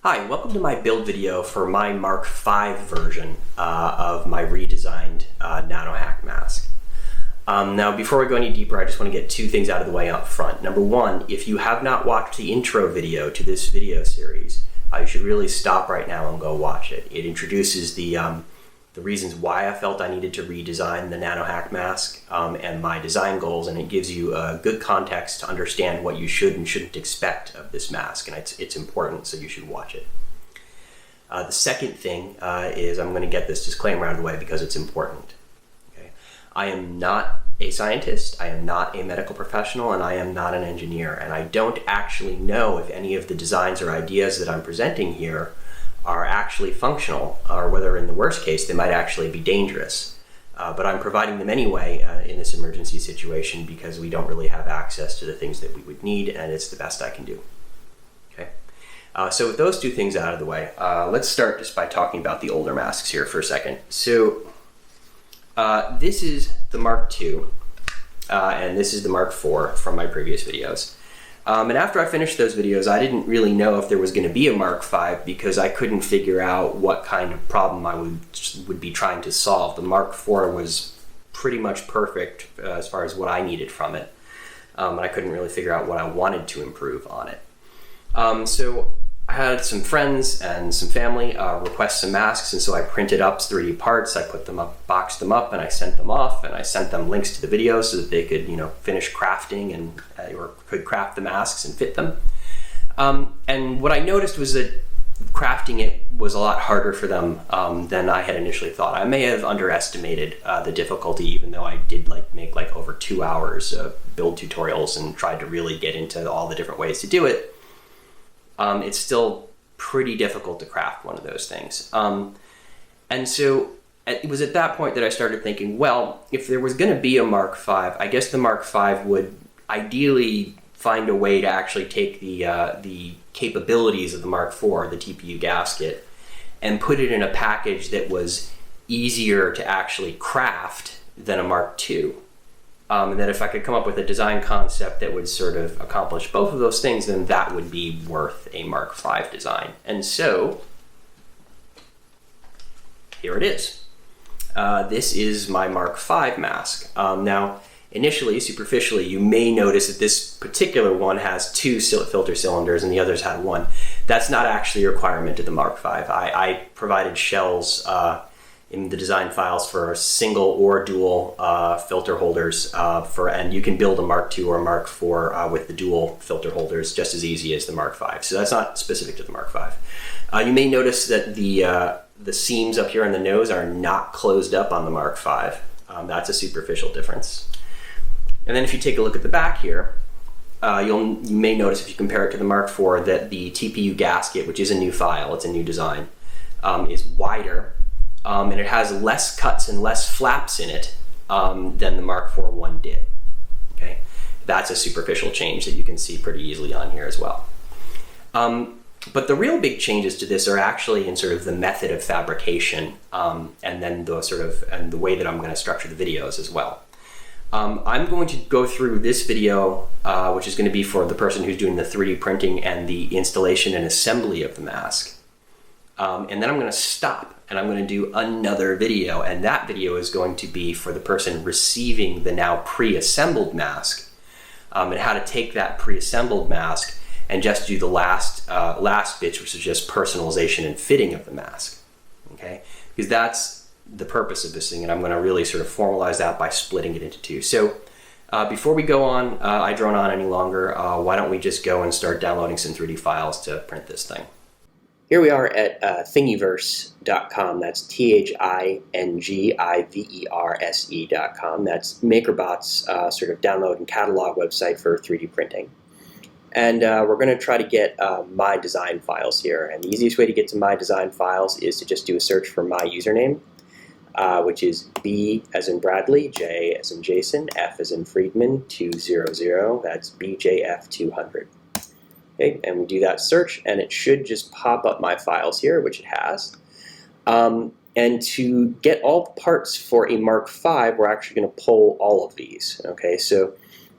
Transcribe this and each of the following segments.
Hi, welcome to my build video for my Mark V version of my redesigned NanoHack mask. Now, before we go any deeper, I just want to get two things out of the way up front. Number one, if you have not watched the intro video to this video series, you should really stop right now and go watch it. It introduces the reasons why I felt I needed to redesign the NanoHack mask and my design goals, and it gives you a good context to understand what you should and shouldn't expect of this mask, and it's important, so you should watch it. The second thing is I'm going to get this disclaimer out of the way because it's important. Okay? I am not a scientist, I am not a medical professional, and I am not an engineer, and I don't actually know if any of the designs or ideas that I'm presenting here are actually functional, or whether in the worst case they might actually be dangerous. But I'm providing them anyway in this emergency situation because we don't really have access to the things that we would need, and it's the best I can do. Okay. So with those two things out of the way, let's start just by talking about the older masks here for a second. So this is the Mark II, and this is the Mark IV from my previous videos. And after I finished those videos, I didn't really know if there was going to be a Mark V because I couldn't figure out what kind of problem I would be trying to solve. The Mark IV was pretty much perfect as far as what I needed from it, and I couldn't really figure out what I wanted to improve on it. So I had some friends and some family request some masks, and so I printed up 3D parts, I put them up, boxed them up, and I sent them off, and I sent them links to the videos so that they could, finish crafting and or could craft the masks and fit them. And what I noticed was that crafting it was a lot harder for them than I had initially thought. I may have underestimated the difficulty, even though I did make over 2 hours of build tutorials and tried to really get into all the different ways to do it. It's still pretty difficult to craft one of those things. And so it was at that point that I started thinking, well, if there was going to be a Mark V, I guess the Mark V would ideally find a way to actually take the capabilities of the Mark IV, the TPU gasket, and put it in a package that was easier to actually craft than a Mark II. And that if I could come up with a design concept that would sort of accomplish both of those things, then that would be worth a Mark V design. And so, here it is. This is my Mark V mask. Now, initially, superficially, you may notice that this particular one has 2 filter cylinders and the others had 1. That's not actually a requirement of the Mark V. I provided shells in the design files for single or dual filter holders, and you can build a Mark II or a Mark IV with the dual filter holders just as easy as the Mark V. So that's not specific to the Mark V. You may notice that the seams up here on the nose are not closed up on the Mark V. That's a superficial difference. And then if you take a look at the back here, you may notice if you compare it to the Mark IV that the TPU gasket, which is a new file, it's a new design, is wider. And it has less cuts and less flaps in it than the Mark IV one did. Okay, that's a superficial change that you can see pretty easily on here as well. But the real big changes to this are actually in sort of the method of fabrication, and then the way that I'm going to structure the videos as well. I'm going to go through this video, which is going to be for the person who's doing the 3D printing and the installation and assembly of the mask. And then I'm going to stop and I'm going to do another video, and that video is going to be for the person receiving the now pre-assembled mask, and how to take that pre-assembled mask and just do the last bits, which is just personalization and fitting of the mask. Okay, because that's the purpose of this thing, and I'm going to really sort of formalize that by splitting it into 2. So before we go on, I drone on any longer, why don't we just go and start downloading some 3D files to print this thing. Here we are at thingiverse.com. That's thingiverse.com. That's MakerBot's sort of download and catalog website for 3D printing. And we're going to try to get my design files here. And the easiest way to get to my design files is to just do a search for my username, which is B as in Bradley, J as in Jason, F as in Friedman, 200. That's BJF200. Okay, and we do that search, and it should just pop up my files here, which it has. And to get all the parts for a Mark V, we're actually going to pull all of these. Okay, so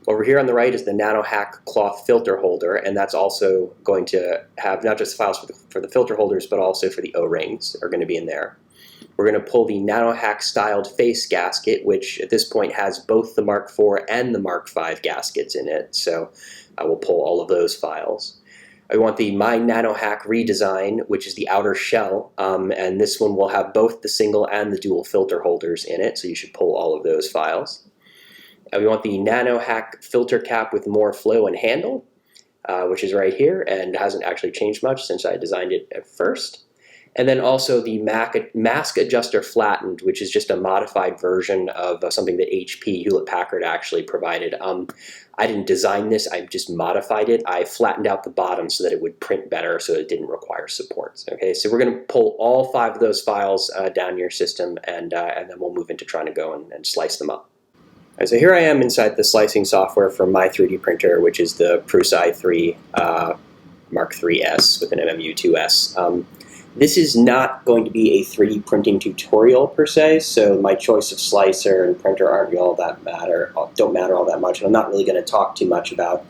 Over here on the right is the NanoHack cloth filter holder, and that's also going to have not just files for the filter holders, but also for the O-rings are going to be in there. We're going to pull the NanoHack styled face gasket, which at this point has both the Mark IV and the Mark V gaskets in it, so I will pull all of those files. I want the My NanoHack redesign, which is the outer shell, and this one will have both the single and the dual filter holders in it, so you should pull all of those files. We want the NanoHack filter cap with more flow and handle, which is right here and hasn't actually changed much since I designed it at first. And then also the mask adjuster flattened, which is just a modified version of something that HP, Hewlett-Packard, actually provided. I didn't design this, I just modified it. I flattened out the bottom so that it would print better so it didn't require supports. Okay, so we're going to pull all 5 of those files down your system, and then we'll move into trying to go and slice them up. Right, so here I am inside the slicing software for my 3D printer, which is the Prusa i3 Mark III's with an MMU2S. This is not going to be a 3D printing tutorial per se, so my choice of slicer and printer don't matter all that much, and I'm not really going to talk too much about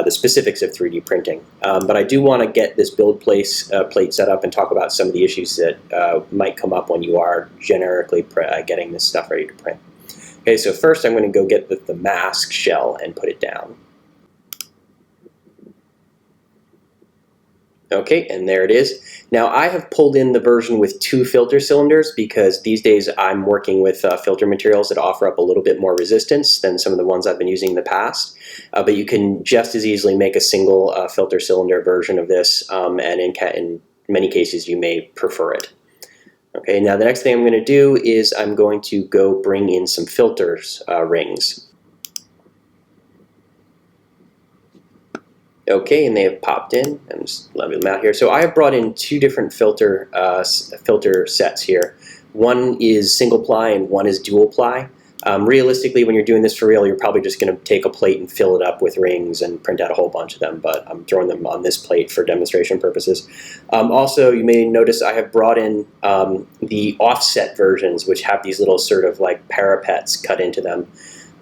the specifics of 3D printing. But I do want to get this build plate set up and talk about some of the issues that might come up when you are generically getting this stuff ready to print. Okay, so first I'm going to go get the mask shell and put it down. Okay, and there it is. Now I have pulled in the version with 2 filter cylinders because these days I'm working with filter materials that offer up a little bit more resistance than some of the ones I've been using in the past. But you can just as easily make a single filter cylinder version of this, and in many cases you may prefer it. Okay, now the next thing I'm going to do is I'm going to go bring in some filters rings. Okay, and they have popped in. I'm just leveling them out here. So I have brought in 2 different filter sets here. One is single ply and one is dual ply. Realistically, when you're doing this for real, you're probably just going to take a plate and fill it up with rings and print out a whole bunch of them, but I'm throwing them on this plate for demonstration purposes. Also, you may notice I have brought in the offset versions, which have these little sort of like parapets cut into them.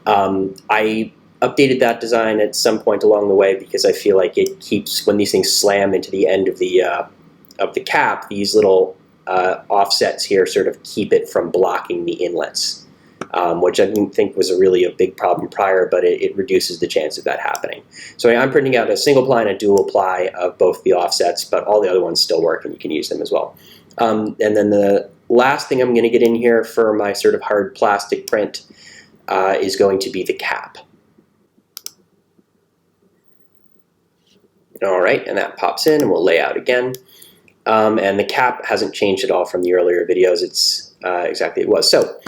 I updated that design at some point along the way because I feel like it keeps, when these things slam into the end of the cap, these little offsets here sort of keep it from blocking the inlets, which I didn't think was really a big problem prior, but it reduces the chance of that happening. So I'm printing out a single ply and a dual ply of both the offsets, but all the other ones still work and you can use them as well. And then the last thing I'm going to get in here for my sort of hard plastic print is going to be the cap. All right, and that pops in, and we'll lay out again. And the cap hasn't changed at all from the earlier videos. It's exactly it was. So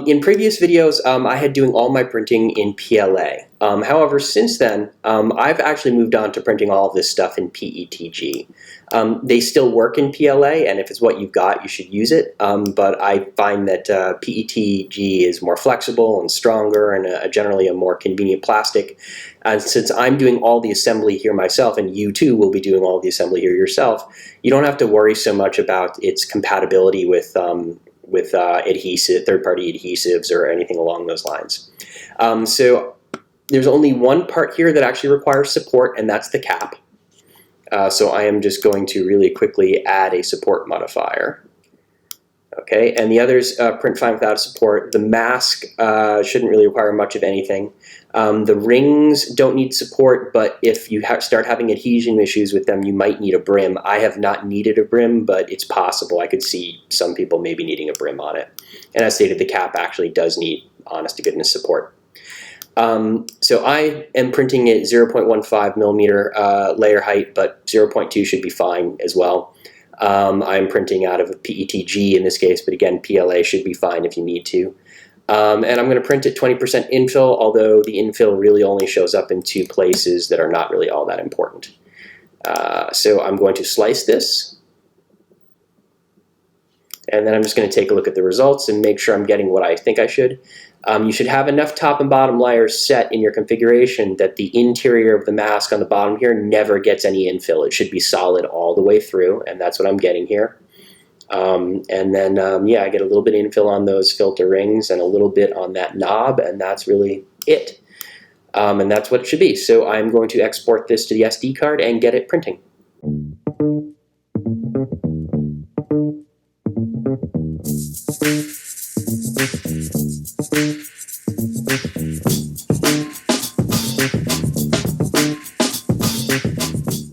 in previous videos, I had doing all my printing in PLA. However, since then, I've actually moved on to printing all of this stuff in PETG. They still work in PLA, and if it's what you've got, you should use it. But I find that PETG is more flexible and stronger and generally a more convenient plastic. And since I'm doing all the assembly here myself, and you too will be doing all the assembly here yourself, you don't have to worry so much about its compatibility with adhesive, third-party adhesives or anything along those lines. So there's only one part here that actually requires support, and that's the cap. So I am just going to really quickly add a support modifier. Okay, and the others print fine without support. The mask shouldn't really require much of anything. The rings don't need support, but if you start having adhesion issues with them, you might need a brim. I have not needed a brim, but it's possible. I could see some people maybe needing a brim on it. And as stated, the cap actually does need honest to goodness support. So I am printing at 0.15 millimeter layer height, but 0.2 should be fine as well. I'm printing out of a PETG in this case, but again, PLA should be fine if you need to. And I'm going to print at 20% infill, although the infill really only shows up in 2 places that are not really all that important. So I'm going to slice this. And then I'm just going to take a look at the results and make sure I'm getting what I think I should. You should have enough top and bottom layers set in your configuration that the interior of the mask on the bottom here never gets any infill. It should be solid all the way through, and that's what I'm getting here. And then, yeah, I get a little bit of infill on those filter rings and a little bit on that knob, and that's really it. And that's what it should be. So I'm going to export this to the SD card and get it printing.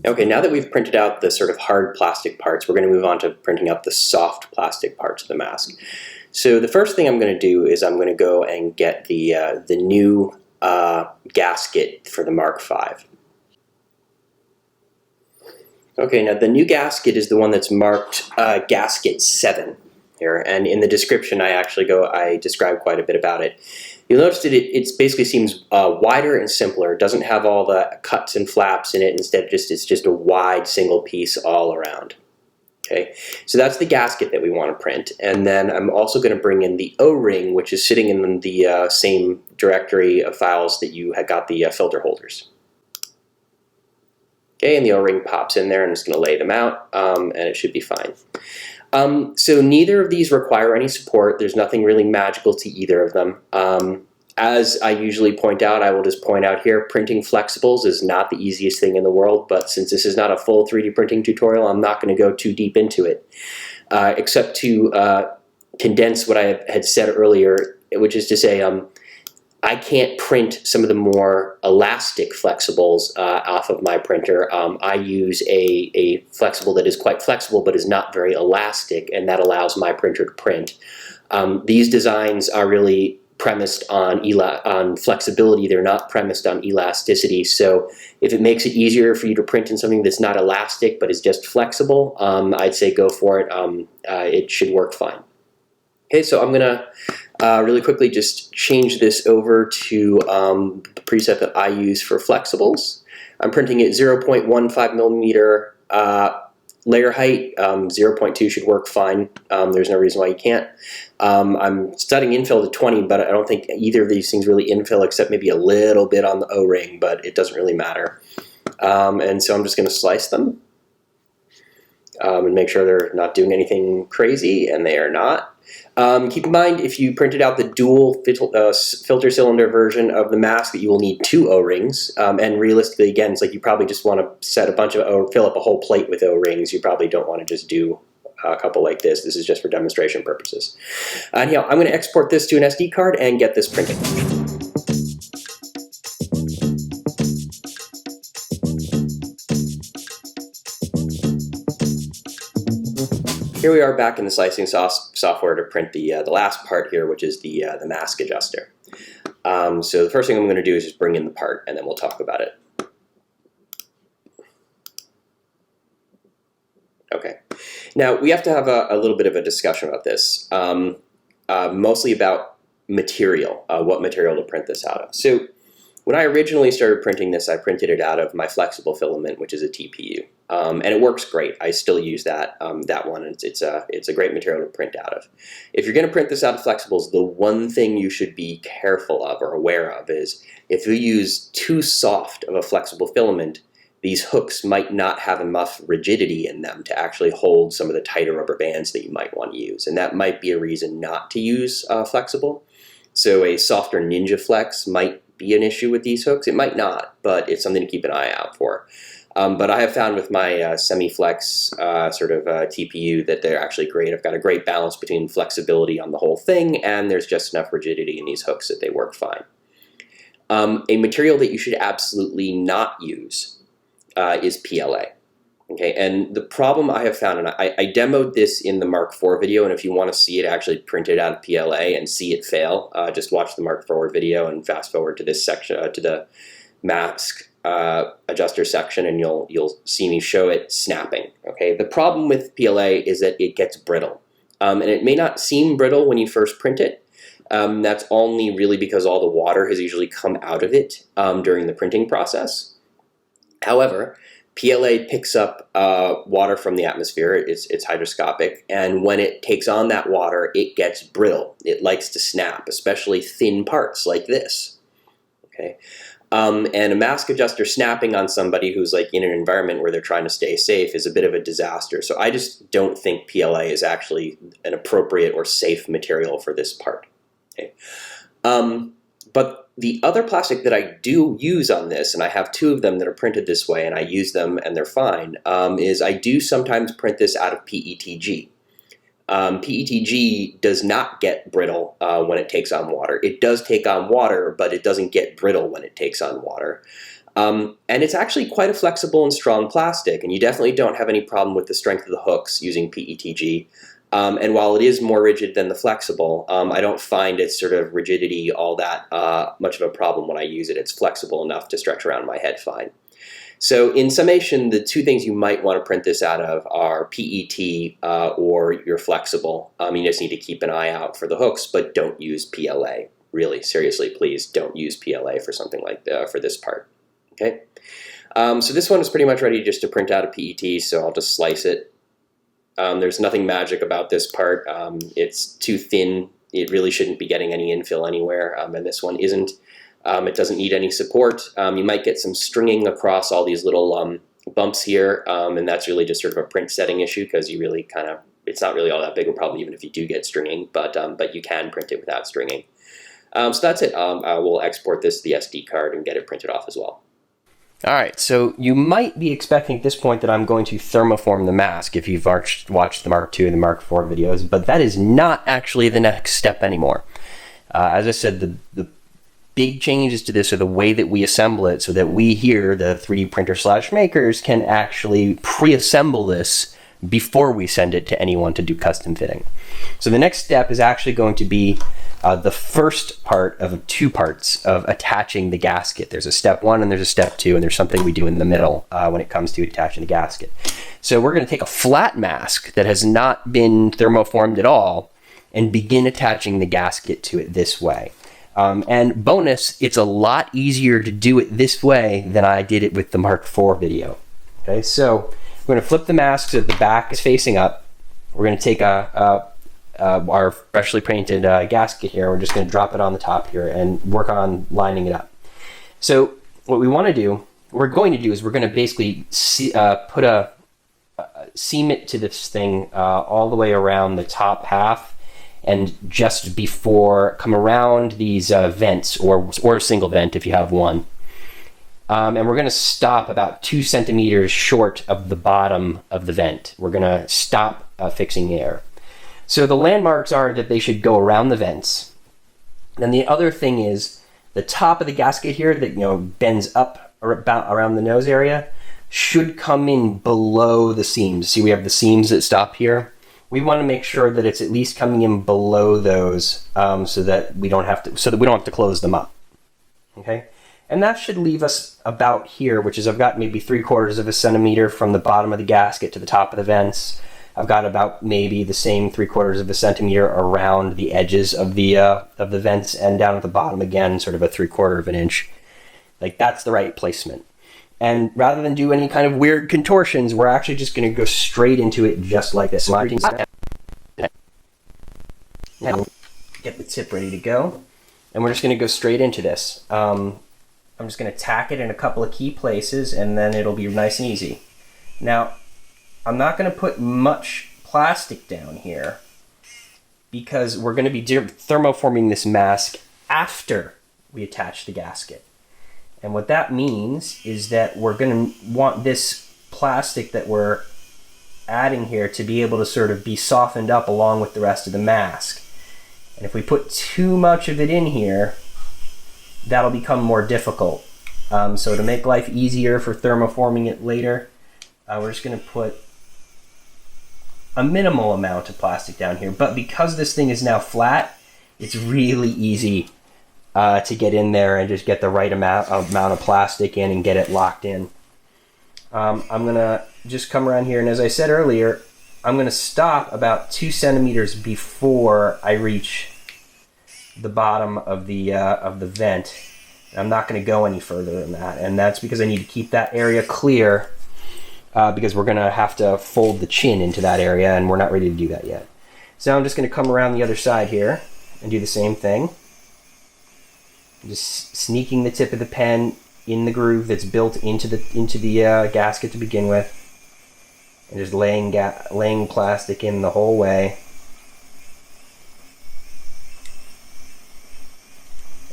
Okay, now that we've printed out the sort of hard plastic parts, we're going to move on to printing out the soft plastic parts of the mask. So the first thing I'm going to do is I'm going to go and get the new gasket for the Mark V. Okay, now the new gasket is the one that's marked gasket 7 here, and in the description I describe quite a bit about it. You'll notice that it basically seems wider and simpler. It doesn't have all the cuts and flaps in it. Instead, it's just a wide single piece all around. Okay, so that's the gasket that we want to print. And then I'm also going to bring in the O-ring, which is sitting in the same directory of files that you had got the filter holders. Okay, and the O-ring pops in there, and it's going to lay them out, and it should be fine. So neither of these require any support. There's nothing really magical to either of them. As I usually point out, I will just point out here, printing flexibles is not the easiest thing in the world, but since this is not a full 3D printing tutorial, I'm not going to go too deep into it, except to condense what I had said earlier, which is to say I can't print some of the more elastic flexibles off of my printer. I use a flexible that is quite flexible but is not very elastic, and that allows my printer to print. These designs are really premised on flexibility. They're not premised on elasticity. So if it makes it easier for you to print in something that's not elastic but is just flexible, I'd say go for it. It should work fine. Okay, so I'm going to really quickly just change this over to the preset that I use for flexibles. I'm printing at 0.15 millimeter layer height. 0.2 should work fine. There's no reason why you can't. I'm setting infill to 20, but I don't think either of these things really infill except maybe a little bit on the O-ring, but it doesn't really matter. And so I'm just going to slice them and make sure they're not doing anything crazy, and they are not. Keep in mind, if you printed out the dual filter cylinder version of the mask, that you will need 2 O-rings. And realistically, again, it's like you probably just want to set a bunch of fill up a whole plate with O-rings. You probably don't want to just do a couple like this. This is just for demonstration purposes. Anyhow, I'm going to export this to an SD card and get this printing. Here we are back in the slicing software to print the last part here, which is the mask adjuster. So the first thing I'm going to do is just bring in the part, and then we'll talk about it. Okay. Now, we have to have a little bit of a discussion about this, mostly about material, what material to print this out of. So when I originally started printing this, I printed it out of my flexible filament, which is a TPU. And it works great. I still use that one. It's a great material to print out of. If you're going to print this out of flexibles, the one thing you should be careful of or aware of is if you use too soft of a flexible filament, these hooks might not have enough rigidity in them to actually hold some of the tighter rubber bands that you might want to use. And that might be a reason not to use flexible. So a softer Ninja Flex might be an issue with these hooks. It might not, but it's something to keep an eye out for. But I have found with my semi-flex sort of TPU that they're actually great. I've got a great balance between flexibility on the whole thing, and there's just enough rigidity in these hooks that they work fine. A material that you should absolutely not use is PLA. Okay, and the problem I have found, and I demoed this in the Mark IV video, and if you want to see it actually printed out of PLA and see it fail, just watch the Mark IV video and fast forward to this section, to the mask adjuster section, and you'll see me show it snapping. Okay, the problem with PLA is that it gets brittle, and it may not seem brittle when you first print it. That's only really because all the water has usually come out of it during the printing process. However, PLA picks up water from the atmosphere. It's hygroscopic, and when it takes on that water, it gets brittle. It likes to snap, especially thin parts like this. Okay. And a mask adjuster snapping on somebody who's like in an environment where they're trying to stay safe is a bit of a disaster. So I just don't think PLA is actually an appropriate or safe material for this part. Okay. But The other plastic that I do use on this, and I have 2 of them that are printed this way, and I use them and they're fine, is I do sometimes print this out of PETG. PETG does not get brittle when it takes on water. It does take on water, but it doesn't get brittle when it takes on water. And it's actually quite a flexible and strong plastic, and you definitely don't have any problem with the strength of the hooks using PETG. And while it is more rigid than the flexible, I don't find its sort of rigidity all that much of a problem when I use it. It's flexible enough to stretch around my head fine. So in summation, the 2 things you might want to print this out of are PET or your flexible. You just need to keep an eye out for the hooks, but don't use PLA. Really, seriously, please don't use PLA for something like for this part. Okay. So this one is pretty much ready just to print out of PET, so I'll just slice it. There's nothing magic about this part. It's too thin. It really shouldn't be getting any infill anywhere, and this one isn't. It doesn't need any support. You might get some stringing across all these little bumps here, and that's really just sort of a print setting issue because you really it's not really all that big a problem even if you do get stringing, but you can print it without stringing. So that's it. I will export this to the SD card and get it printed off as well. All right, so you might be expecting at this point that I'm going to thermoform the mask if you've watched the Mark II and the Mark IV videos, but that is not actually the next step anymore. As I said, the big changes to this are the way that we assemble it so that we here, the 3D printer / makers, can actually pre-assemble this before we send it to anyone to do custom fitting. So the next step is actually going to be the first part of 2 parts of attaching the gasket. There's a step 1 and there's a step 2, and there's something we do in the middle when it comes to attaching the gasket. So we're going to take a flat mask that has not been thermoformed at all and begin attaching the gasket to it this way. And bonus, it's a lot easier to do it this way than I did it with the Mark IV video. Okay, so we're going to flip the mask so that the back is facing up. We're going to take our freshly painted gasket here. We're just going to drop it on the top here and work on lining it up. So what we're going to do is we're going to basically seam it to this thing all the way around the top half, and just before come around these vents or a single vent if you have one. And we're going to stop about 2 centimeters short of the bottom of the vent. We're going to stop fixing air. So the landmarks are that they should go around the vents. Then the other thing is the top of the gasket here that bends up around the nose area should come in below the seams. See, we have the seams that stop here. We want to make sure that it's at least coming in below those so that we don't have to close them up. Okay, and that should leave us about here, which is I've got maybe 3/4 of a centimeter from the bottom of the gasket to the top of the vents. I've got about maybe the same 3/4 of a centimeter around the edges of the vents, and down at the bottom again, sort of a 3/4 of an inch. Like, that's the right placement. And rather than do any kind of weird contortions, we're actually just going to go straight into it just like this. Now get the tip ready to go, and we're just going to go straight into this. I'm just going to tack it in a couple of key places, and then it'll be nice and easy. Now, I'm not going to put much plastic down here because we're going to be thermoforming this mask after we attach the gasket. And what that means is that we're going to want this plastic that we're adding here to be able to sort of be softened up along with the rest of the mask. And if we put too much of it in here, that'll become more difficult. So to make life easier for thermoforming it later, we're just going to put a minimal amount of plastic down here. But because this thing is now flat, it's really easy to get in there and just get the right amount of plastic in and get it locked in. I'm going to just come around here, and as I said earlier, I'm going to stop about 2 centimeters before I reach the bottom of the vent. I'm not going to go any further than that, and that's because I need to keep that area clear because we're going to have to fold the chin into that area, and we're not ready to do that yet. So I'm just going to come around the other side here and do the same thing. Just sneaking the tip of the pen in the groove that's built into the gasket to begin with, and just laying plastic in the whole way.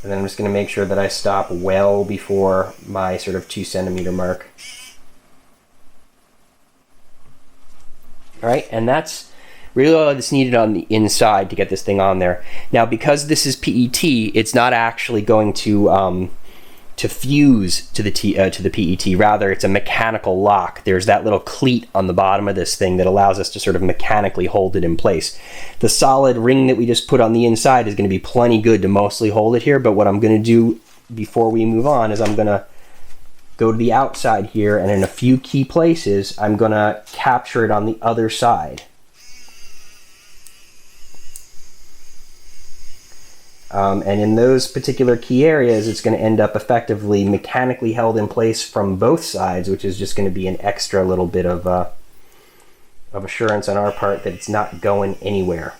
And then I'm just going to make sure that I stop well before my sort of 2 centimeter mark. All right, and that's really all that's needed on the inside to get this thing on there. Now, because this is PET, it's not actually going to fuse to the PET. Rather, it's a mechanical lock. There's that little cleat on the bottom of this thing that allows us to sort of mechanically hold it in place. The solid ring that we just put on the inside is going to be plenty good to mostly hold it here, but what I'm going to do before we move on is I'm going to go to the outside here, and in a few key places, I'm going to capture it on the other side. And in those particular key areas, it's going to end up effectively mechanically held in place from both sides, which is just going to be an extra little bit of assurance on our part that it's not going anywhere.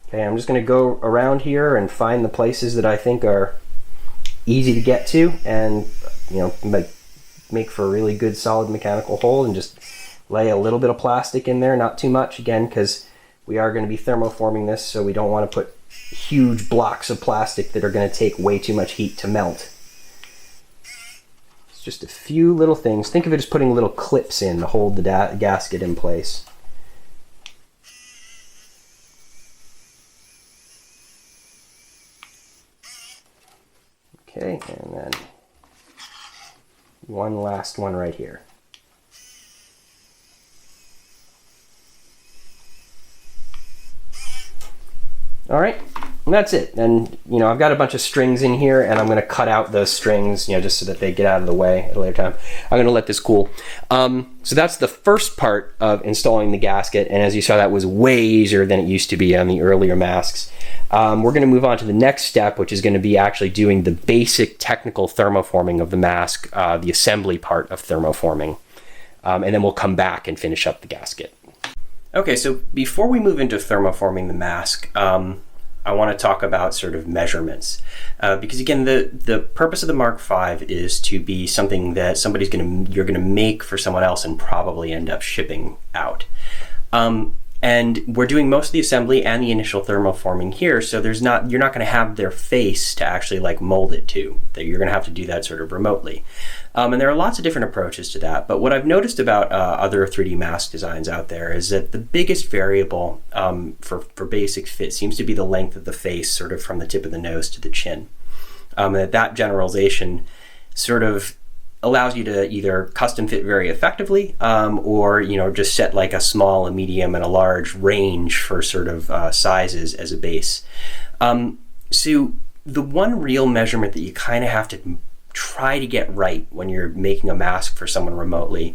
Okay, I'm just going to go around here and find the places that I think are easy to get to, and make for a really good solid mechanical hold, and just lay a little bit of plastic in there, not too much, again, because we are going to be thermoforming this, so we don't want to put huge blocks of plastic that are going to take way too much heat to melt. It's just a few little things. Think of it as putting little clips in to hold the gasket in place. Okay, and then one last one right here. All right, and that's it. And I've got a bunch of strings in here, and I'm going to cut out those strings, just so that they get out of the way at a later time. I'm going to let this cool. So that's the first part of installing the gasket, and as you saw, that was way easier than it used to be on the earlier masks. We're going to move on to the next step, which is going to be actually doing the basic technical thermoforming of the mask, the assembly part of thermoforming, and then we'll come back and finish up the gasket. Okay, so before we move into thermoforming the mask, I want to talk about sort of measurements, because again, the purpose of the Mark V is to be something that you're going to make for someone else and probably end up shipping out. And we're doing most of the assembly and the initial thermoforming here, so you're not going to have their face to actually mold it to. That you're going to have to do that sort of remotely. And there are lots of different approaches to that, but what I've noticed about other 3D mask designs out there is that the biggest variable for basic fit seems to be the length of the face, sort of from the tip of the nose to the chin. That generalization sort of allows you to either custom fit very effectively, or just set a small, a medium, and a large range for sort of sizes as a base. So the one real measurement that you kind of have to try to get right when you're making a mask for someone remotely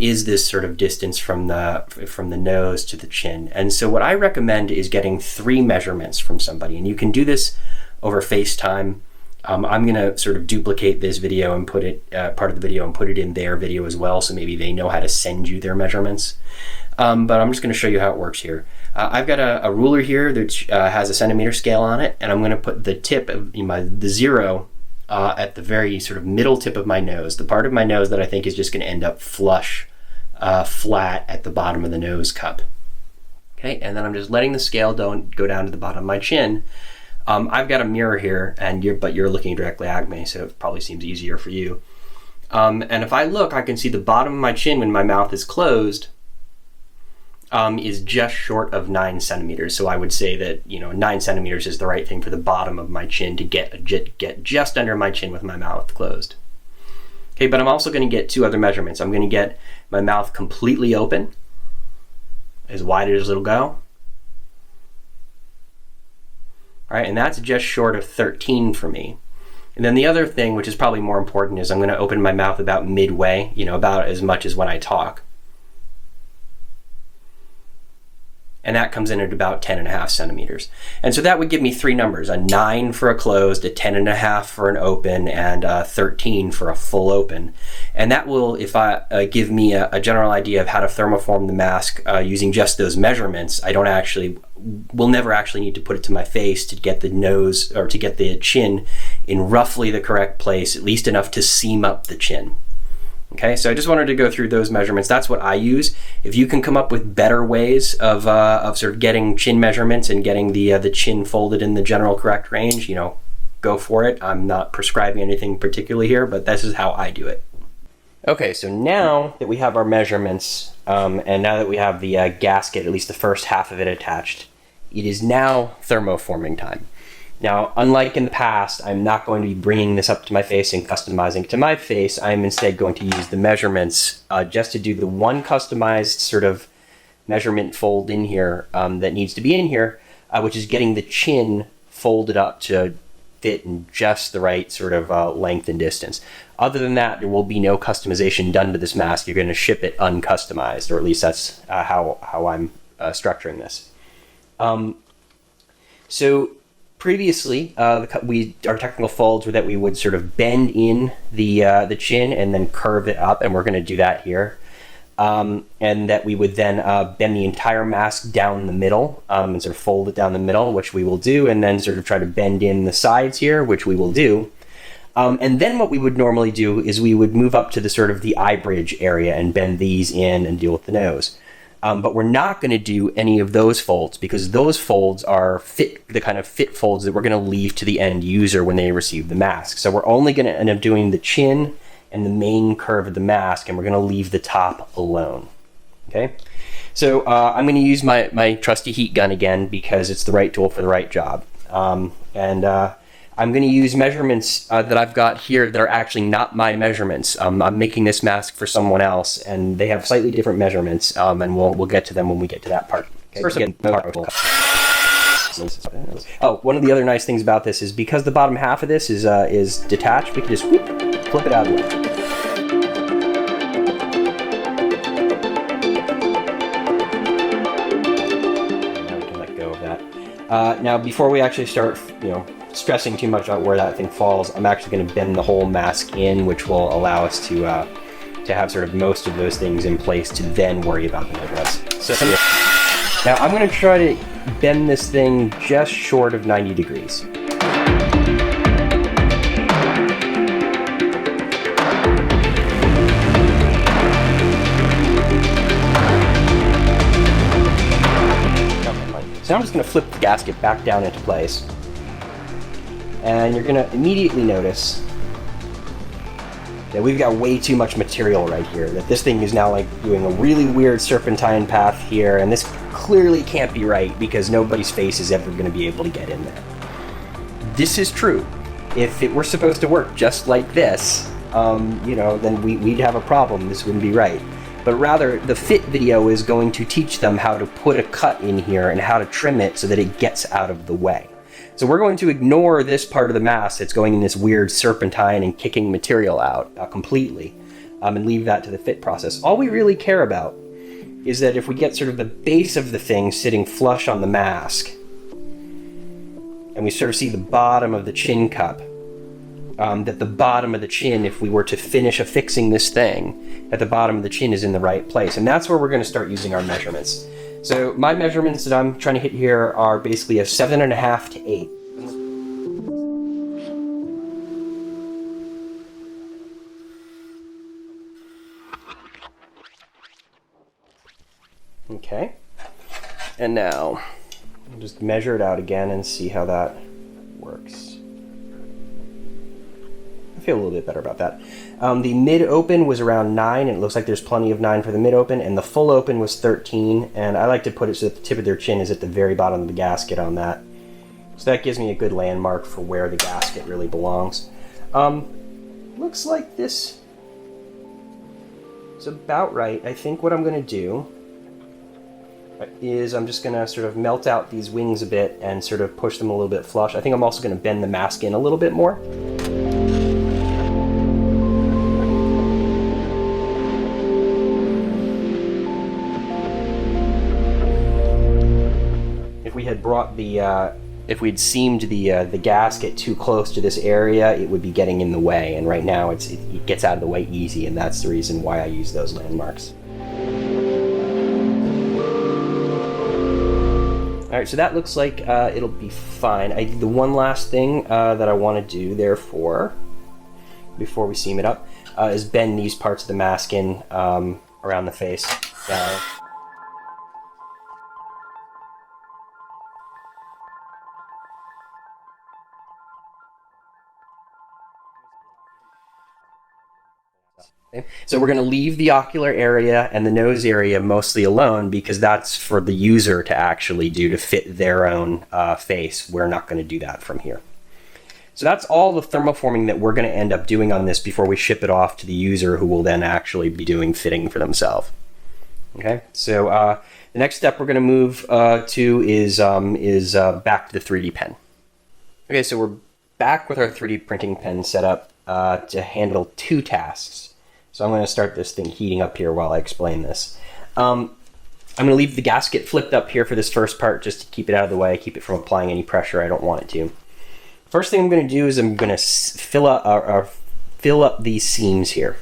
is this sort of distance from the nose to the chin. And so what I recommend is getting 3 measurements from somebody, and you can do this over FaceTime. I'm going to sort of duplicate this video and put it part of the video and put it in their video as well, so maybe they know how to send you their measurements. But I'm just going to show you how it works here. I've got a ruler here that has a centimeter scale on it, and I'm going to put the tip of the 0 at the very sort of middle tip of my nose, the part of my nose that I think is just going to end up flush, flat at the bottom of the nose cup. Okay, and then I'm just letting the scale go down to the bottom of my chin. I've got a mirror here, but you're looking directly at me, so it probably seems easier for you. And if I look, I can see the bottom of my chin when my mouth is closed is just short of 9 centimeters. So I would say that 9 centimeters is the right thing for the bottom of my chin to get just under my chin with my mouth closed. Okay, but I'm also going to get 2 other measurements. I'm going to get my mouth completely open, as wide as it'll go. All right, and that's just short of 13 for me. And then the other thing, which is probably more important, is I'm going to open my mouth about midway, about as much as when I talk. And that comes in at about 10.5 centimeters. And so that would give me 3 numbers, a 9 for a closed, a 10.5 for an open, and a 13 for a full open. And that will give me a general idea of how to thermoform the mask using just those measurements. Will never actually need to put it to my face to get the nose or to get the chin in roughly the correct place, at least enough to seam up the chin. Okay, so I just wanted to go through those measurements. That's what I use. If you can come up with better ways of sort of getting chin measurements and getting the chin folded in the general correct range, you know, go for it. I'm not prescribing anything particularly here, but this is how I do it. Okay, so now that we have our measurements, and now that we have the gasket, at least the first half of it attached, it is now thermoforming time. Now, unlike in the past, I'm not going to be bringing this up to my face and customizing it to my face. I'm instead going to use the measurements just to do the one customized sort of measurement fold in here that needs to be in here, which is getting the chin folded up to fit in just the right sort of length and distance. Other than that, there will be no customization done to this mask. You're going to ship it uncustomized, or at least that's how I'm structuring this. So previously, our technical folds were that we would sort of bend in the chin and then curve it up, and we're going to do that here. And that we would then bend the entire mask down the middle and sort of fold it down the middle, which we will do, and then sort of try to bend in the sides here, which we will do. And then what we would normally do is we would move up to the sort of the eye bridge area and bend these in and deal with the nose. But we're not going to do any of those folds because those folds are the kind of fit folds that we're going to leave to the end user when they receive the mask. So we're only going to end up doing the chin and the main curve of the mask, and we're going to leave the top alone. Okay? So I'm going to use my trusty heat gun again because it's the right tool for the right job. I'm going to use measurements that I've got here that are actually not my measurements. I'm making this mask for someone else, and they have slightly different measurements, and we'll get to them when we get to that part. Okay? First, one of the other nice things about this is because the bottom half of this is detached, we can just flip it out of the way. Now we can let go of that. Now, before we actually start, stressing too much on where that thing falls, I'm actually going to bend the whole mask in, which will allow us to have sort of most of those things in place to then worry about the measurements. So now I'm going to try to bend this thing just short of 90 degrees. So now I'm just going to flip the gasket back down into place. And you're going to immediately notice that we've got way too much material right here. That this thing is now like doing a really weird serpentine path here, and this clearly can't be right because nobody's face is ever going to be able to get in there. This is true. If it were supposed to work just like this, then we'd have a problem. This wouldn't be right. But rather, the fit video is going to teach them how to put a cut in here and how to trim it so that it gets out of the way. So we're going to ignore this part of the mask that's going in this weird serpentine and kicking material out completely and leave that to the fit process. All we really care about is that if we get sort of the base of the thing sitting flush on the mask and we sort of see the bottom of the chin cup, that the bottom of the chin, if we were to finish affixing this thing, that the bottom of the chin is in the right place. And that's where we're going to start using our measurements. So my measurements that I'm trying to hit here are basically a 7.5 to 8. Okay. And now, I'll just measure it out again and see how that works. I feel a little bit better about that. The mid-open was around 9, and it looks like there's plenty of 9 for the mid-open, and the full open was 13, and I like to put it so that the tip of their chin is at the very bottom of the gasket on that. So that gives me a good landmark for where the gasket really belongs. Looks like this is about right. I think what I'm going to do is I'm just going to sort of melt out these wings a bit and sort of push them a little bit flush. I think I'm also going to bend the mask in a little bit more. If we'd seamed the gasket too close to this area, it would be getting in the way. And right now, it gets out of the way easy, and that's the reason why I use those landmarks. All right, so that looks like it'll be fine. The one last thing that I want to do, therefore, before we seam it up, is bend these parts of the mask in around the face. So we're going to leave the ocular area and the nose area mostly alone because that's for the user to actually do to fit their own face. We're not going to do that from here. So that's all the thermoforming that we're going to end up doing on this before we ship it off to the user, who will then actually be doing fitting for themselves. Okay, so the next step we're going to move to is back to the 3D pen. Okay, so we're back with our 3D printing pen set up to handle two tasks. So I'm going to start this thing heating up here while I explain this. I'm going to leave the gasket flipped up here for this first part just to keep it out of the way, keep it from applying any pressure I don't want it to. First thing I'm going to do is I'm going to fill up these seams here.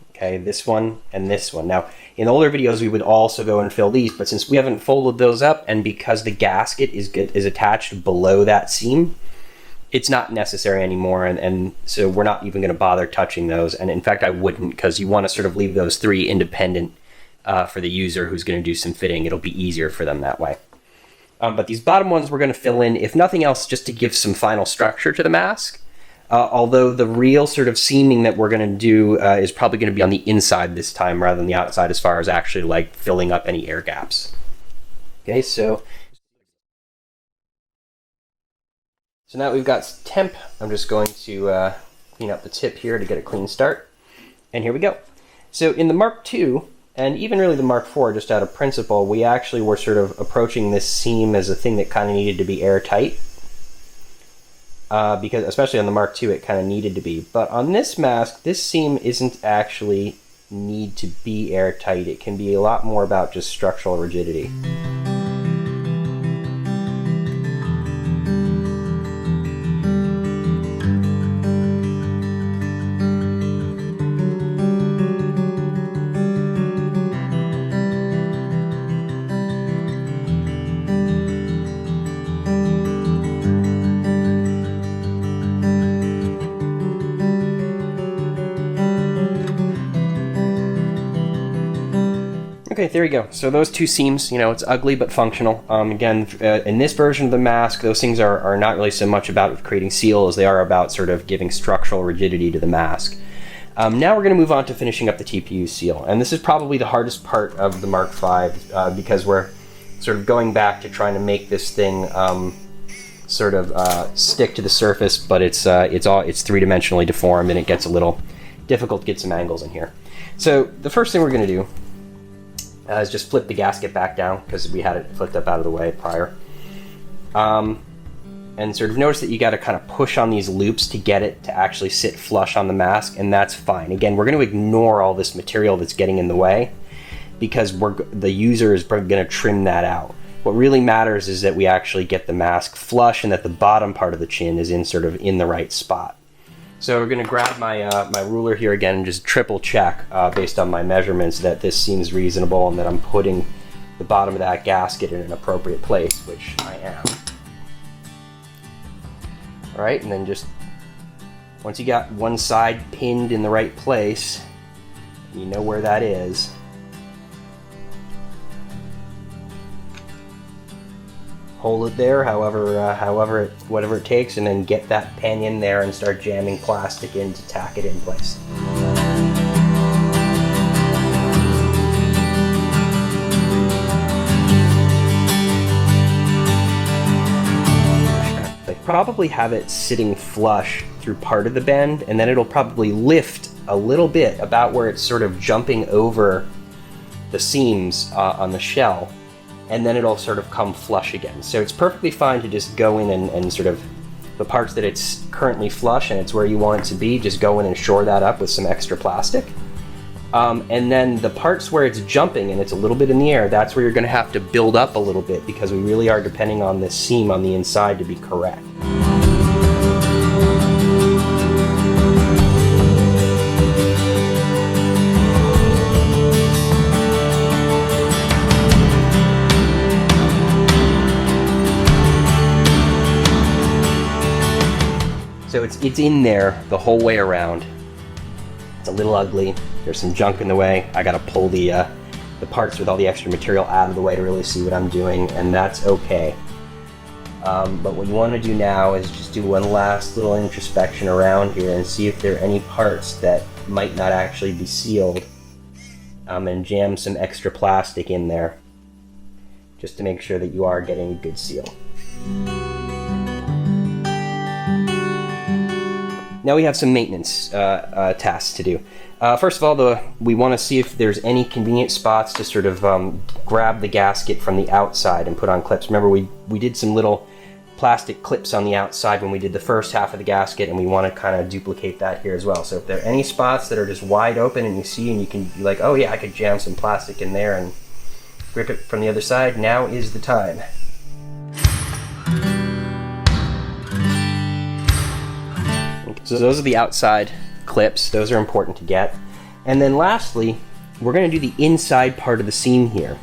Okay, this one and this one. Now, in older videos, we would also go and fill these, but since we haven't folded those up, and because the gasket is attached below that seam, it's not necessary anymore, and so we're not even going to bother touching those. And in fact, I wouldn't, because you want to sort of leave those three independent for the user who's going to do some fitting. It'll be easier for them that way. But these bottom ones we're going to fill in, if nothing else, just to give some final structure to the mask. Although the real sort of seaming that we're going to do is probably going to be on the inside this time rather than the outside, as far as actually like filling up any air gaps. Okay, so now that we've got temp, I'm just going to clean up the tip here to get a clean start. And here we go. So in the Mark II, and even really the Mark IV, just out of principle, we actually were sort of approaching this seam as a thing that kind of needed to be airtight. Because especially on the Mark II, it kind of needed to be. But on this mask, this seam isn't actually need to be airtight. It can be a lot more about just structural rigidity. Okay, there you go. So those two seams, you know, it's ugly but functional. Again, in this version of the mask, those things are not really so much about creating seal as they are about sort of giving structural rigidity to the mask. Now we're going to move on to finishing up the TPU seal. And this is probably the hardest part of the Mark V because we're sort of going back to trying to make this thing sort of stick to the surface, but it's three-dimensionally deformed and it gets a little difficult to get some angles in here. So the first thing we're going to do is just flip the gasket back down because we had it flipped up out of the way prior. And sort of notice that you got to kind of push on these loops to get it to actually sit flush on the mask, and that's fine. Again, we're going to ignore all this material that's getting in the way because the user is going to trim that out. What really matters is that we actually get the mask flush and that the bottom part of the chin is in the right spot. So we're going to grab my my ruler here again and just triple check based on my measurements that this seems reasonable and that I'm putting the bottom of that gasket in an appropriate place, which I am. All right, and then just once you got one side pinned in the right place, you know where that is. Hold it there, whatever it takes, and then get that pen in there and start jamming plastic in to tack it in place. I probably have it sitting flush through part of the bend, and then it'll probably lift a little bit about where it's sort of jumping over the seams on the shell. And then it'll sort of come flush again. So it's perfectly fine to just go in and sort of the parts that it's currently flush and it's where you want it to be, just go in and shore that up with some extra plastic. And then the parts where it's jumping and it's a little bit in the air, that's where you're going to have to build up a little bit because we really are depending on this seam on the inside to be correct. So it's in there the whole way around. It's a little ugly. There's some junk in the way. I gotta pull the parts with all the extra material out of the way to really see what I'm doing, and that's okay. But what you want to do now is just do one last little introspection around here and see if there are any parts that might not actually be sealed, and jam some extra plastic in there just to make sure that you are getting a good seal. Now we have some maintenance tasks to do. First of all, we want to see if there's any convenient spots to sort of grab the gasket from the outside and put on clips. Remember, we did some little plastic clips on the outside when we did the first half of the gasket, and we want to kind of duplicate that here as well. So if there are any spots that are just wide open and you see, and you can be like, oh yeah, I could jam some plastic in there and grip it from the other side, now is the time. So those are the outside clips. Those are important to get. And then lastly, we're going to do the inside part of the seam here.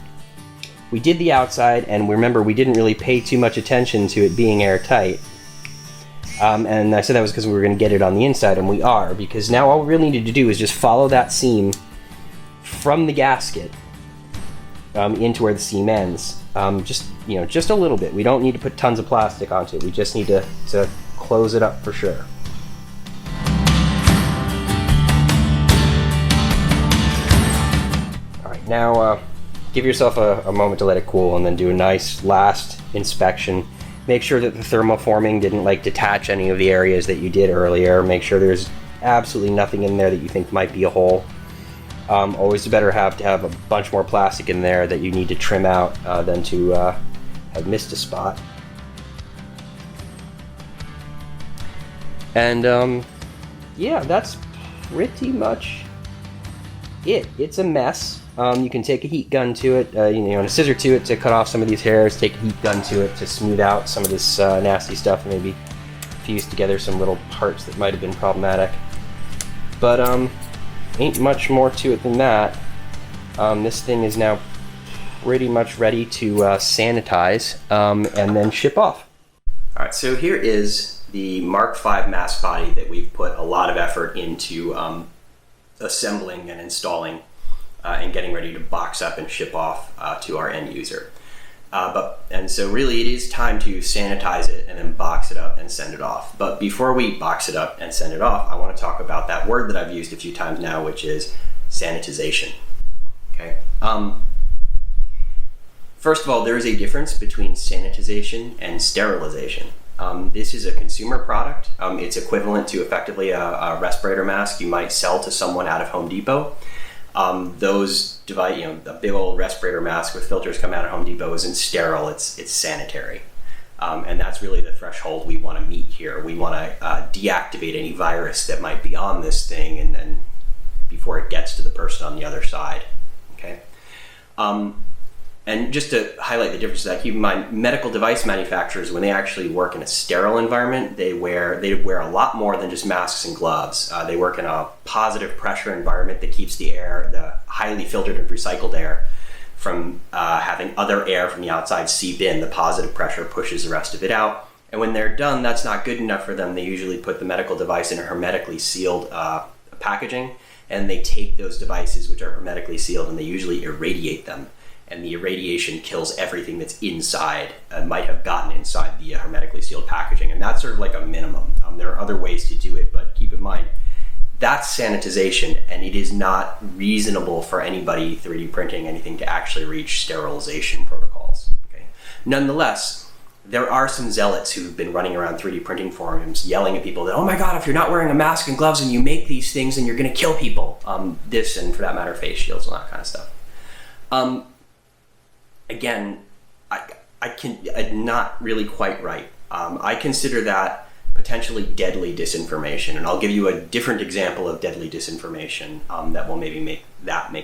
We did the outside, and remember, we didn't really pay too much attention to it being airtight. And I said that was because we were going to get it on the inside, and we are, because now all we really needed to do is just follow that seam from the gasket into where the seam ends. Just a little bit. We don't need to put tons of plastic onto it. We just need to close it up for sure. Now, give yourself a moment to let it cool, and then do a nice last inspection. Make sure that the thermoforming didn't detach any of the areas that you did earlier. Make sure there's absolutely nothing in there that you think might be a hole. Always better to have a bunch more plastic in there that you need to trim out than to have missed a spot. And yeah, that's pretty much it. It's a mess. You can take a heat gun to it, and a scissor to it to cut off some of these hairs, take a heat gun to it to smooth out some of this nasty stuff, and maybe fuse together some little parts that might have been problematic. But ain't much more to it than that. This thing is now pretty much ready to sanitize and then ship off. Alright, so here is the Mark V mask body that we've put a lot of effort into assembling and installing and getting ready to box up and ship off to our end user. And so really it is time to sanitize it and then box it up and send it off. But before we box it up and send it off, I want to talk about that word that I've used a few times now, which is sanitization. Okay. First of all, there is a difference between sanitization and sterilization. This is a consumer product. It's equivalent to effectively a respirator mask you might sell to someone out of Home Depot. Those device, a big old respirator mask with filters coming out of Home Depot isn't sterile, it's sanitary. And that's really the threshold we want to meet here. We want to deactivate any virus that might be on this thing and before it gets to the person on the other side. Okay. And just to highlight the difference, keep in mind, medical device manufacturers, when they actually work in a sterile environment, they wear a lot more than just masks and gloves. They work in a positive pressure environment that keeps the highly filtered and recycled air, from having other air from the outside seep in. The positive pressure pushes the rest of it out. And when they're done, that's not good enough for them. They usually put the medical device in a hermetically sealed packaging, and they take those devices, which are hermetically sealed, and they usually irradiate them. And the irradiation kills everything that's inside, might have gotten inside the hermetically sealed packaging. And that's sort of like a minimum. There are other ways to do it, but keep in mind, that's sanitization, and it is not reasonable for anybody 3D printing anything to actually reach sterilization protocols. Okay? Nonetheless, there are some zealots who've been running around 3D printing forums yelling at people that, oh my God, if you're not wearing a mask and gloves and you make these things, then you're gonna kill people. This, and for that matter, face shields and that kind of stuff. Again, I'm not really quite right. I consider that potentially deadly disinformation, and I'll give you a different example of deadly disinformation that will maybe make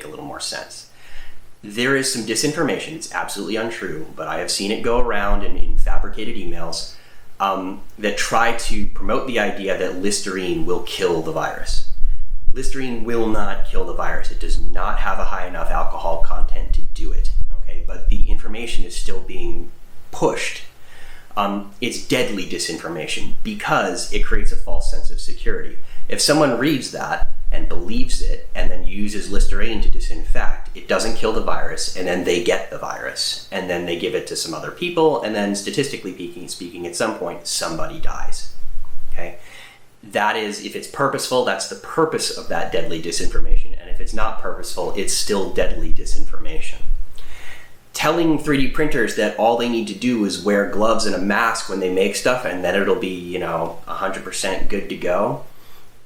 a little more sense. There is some disinformation, it's absolutely untrue, but I have seen it go around in fabricated emails that try to promote the idea that Listerine will kill the virus. Listerine will not kill the virus. It does not have a high enough alcohol content to do it. But the information is still being pushed. It's deadly disinformation because it creates a false sense of security. If someone reads that and believes it and then uses Listerine to disinfect, it doesn't kill the virus, and then they get the virus, and then they give it to some other people, and then statistically speaking, at some point, somebody dies. Okay? That is, if it's purposeful, that's the purpose of that deadly disinformation, and if it's not purposeful, it's still deadly disinformation. Telling 3D printers that all they need to do is wear gloves and a mask when they make stuff and then it'll be, 100% good to go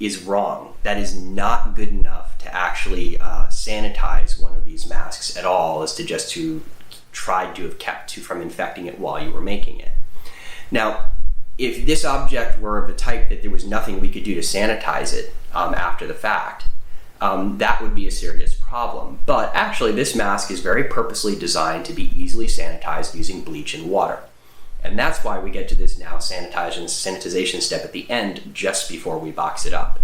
is wrong. That is not good enough to actually sanitize one of these masks at all, as to just to try to have kept you from infecting it while you were making it. Now, if this object were of a type that there was nothing we could do to sanitize it after the fact, that would be a serious problem. But actually, this mask is very purposely designed to be easily sanitized using bleach and water. And that's why we get to this now sanitization step at the end, just before we box it up.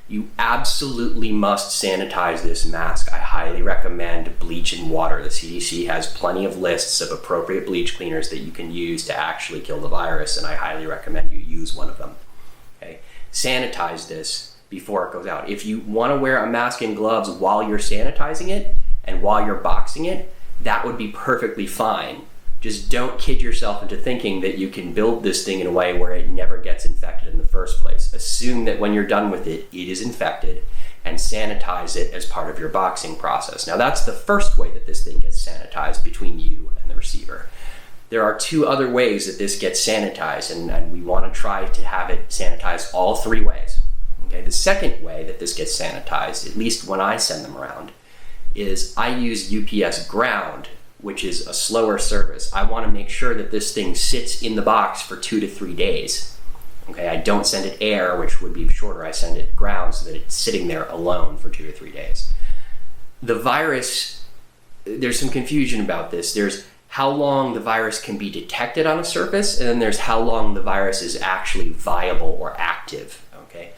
You absolutely must sanitize this mask. I highly recommend bleach and water. The CDC has plenty of lists of appropriate bleach cleaners that you can use to actually kill the virus, and I highly recommend you use one of them. Okay? Sanitize this before it goes out. If you want to wear a mask and gloves while you're sanitizing it and while you're boxing it, that would be perfectly fine. Just don't kid yourself into thinking that you can build this thing in a way where it never gets infected in the first place. Assume that when you're done with it, it is infected, and sanitize it as part of your boxing process. Now, that's the first way that this thing gets sanitized between you and the receiver. There are two other ways that this gets sanitized, and we want to try to have it sanitized all three ways. Okay, the second way that this gets sanitized, at least when I send them around, is I use UPS ground, which is a slower service. I want to make sure that this thing sits in the box for 2 to 3 days. Okay, I don't send it air, which would be shorter. I send it ground so that it's sitting there alone for 2 to 3 days. The virus, there's some confusion about this. There's how long the virus can be detected on a surface, and then there's how long the virus is actually viable or active. Okay.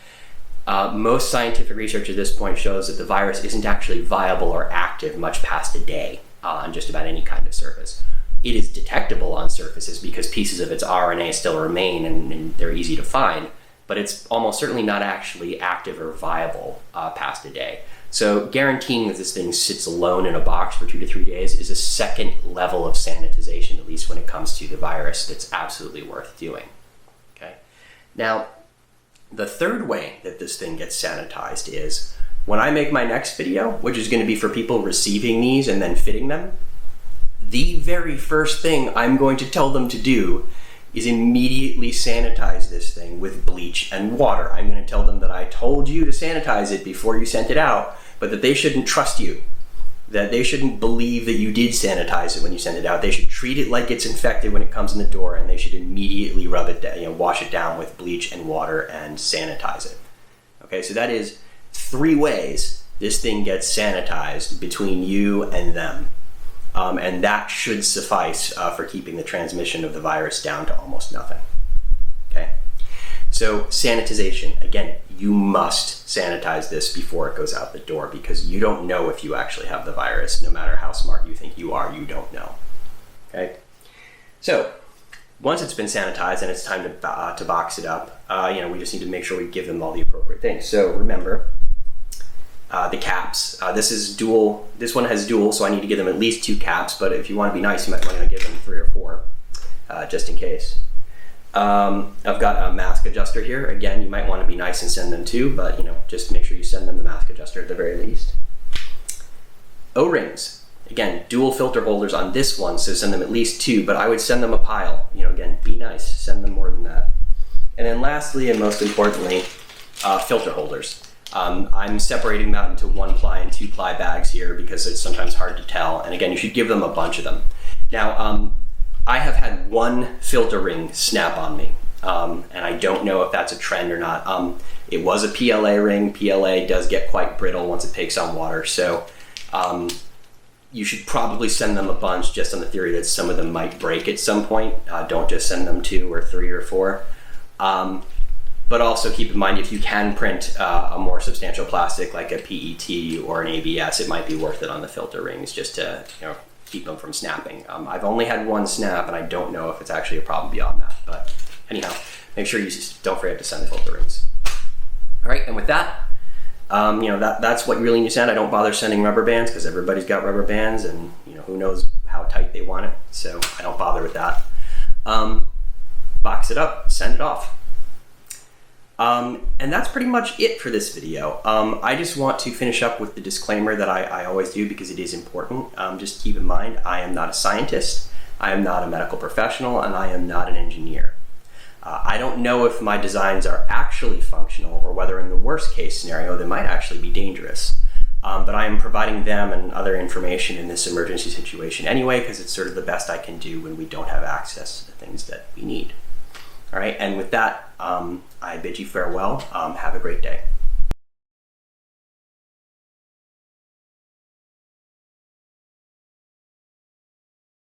Most scientific research at this point shows that the virus isn't actually viable or active much past a day on just about any kind of surface. It is detectable on surfaces because pieces of its RNA still remain and they're easy to find, but it's almost certainly not actually active or viable past a day. So guaranteeing that this thing sits alone in a box for 2 to 3 days is a second level of sanitization, at least when it comes to the virus, that's absolutely worth doing. Okay. Now, the third way that this thing gets sanitized is when I make my next video, which is going to be for people receiving these and then fitting them, the very first thing I'm going to tell them to do is immediately sanitize this thing with bleach and water. I'm going to tell them that I told you to sanitize it before you sent it out, but that they shouldn't trust you, that they shouldn't believe that you did sanitize it when you sent it out. They should treat it like it's infected when it comes in the door, and they should immediately rub it down, wash it down with bleach and water and sanitize it. Okay, so that is 3 ways this thing gets sanitized between you and them. And that should suffice for keeping the transmission of the virus down to almost nothing. Okay? So sanitization, again, you must sanitize this before it goes out the door, because you don't know if you actually have the virus. No matter how smart you think you are, you don't know. Okay? So once it's been sanitized and it's time to box it up, we just need to make sure we give them all the appropriate things. So remember, the caps. This is dual. This one has dual, so I need to give them at least 2 caps, but if you want to be nice, you might want to give them 3 or 4, just in case. I've got a mask adjuster here. Again, you might want to be nice and send them 2, but just make sure you send them the mask adjuster at the very least. O-rings. Again, dual filter holders on this one, so send them at least 2, but I would send them a pile. Again, be nice, send them more than that. And then lastly, and most importantly, filter holders. I'm separating them out into 1-ply and 2-ply bags here because it's sometimes hard to tell. And again, you should give them a bunch of them. Now, I have had 1 filter ring snap on me, and I don't know if that's a trend or not. It was a PLA ring. PLA does get quite brittle once it takes on water, so you should probably send them a bunch just on the theory that some of them might break at some point. Don't just send them 2 or 3 or 4. But also keep in mind, if you can print a more substantial plastic like a PET or an ABS, it might be worth it on the filter rings just to keep them from snapping. I've only had 1 snap, and I don't know if it's actually a problem beyond that. But anyhow, make sure you don't forget to send the filter rings. All right, and with that, That's what you really need to send. I don't bother sending rubber bands because everybody's got rubber bands, and who knows how tight they want it, so I don't bother with that. Box it up, send it off. And that's pretty much it for this video. I just want to finish up with the disclaimer that I always do because it is important. Just keep in mind, I am not a scientist, I am not a medical professional, and I am not an engineer. I don't know if my designs are actually functional or whether in the worst case scenario they might actually be dangerous. But I am providing them and other information in this emergency situation anyway, because it's sort of the best I can do when we don't have access to the things that we need. All right, and with that, I bid you farewell. Have a great day.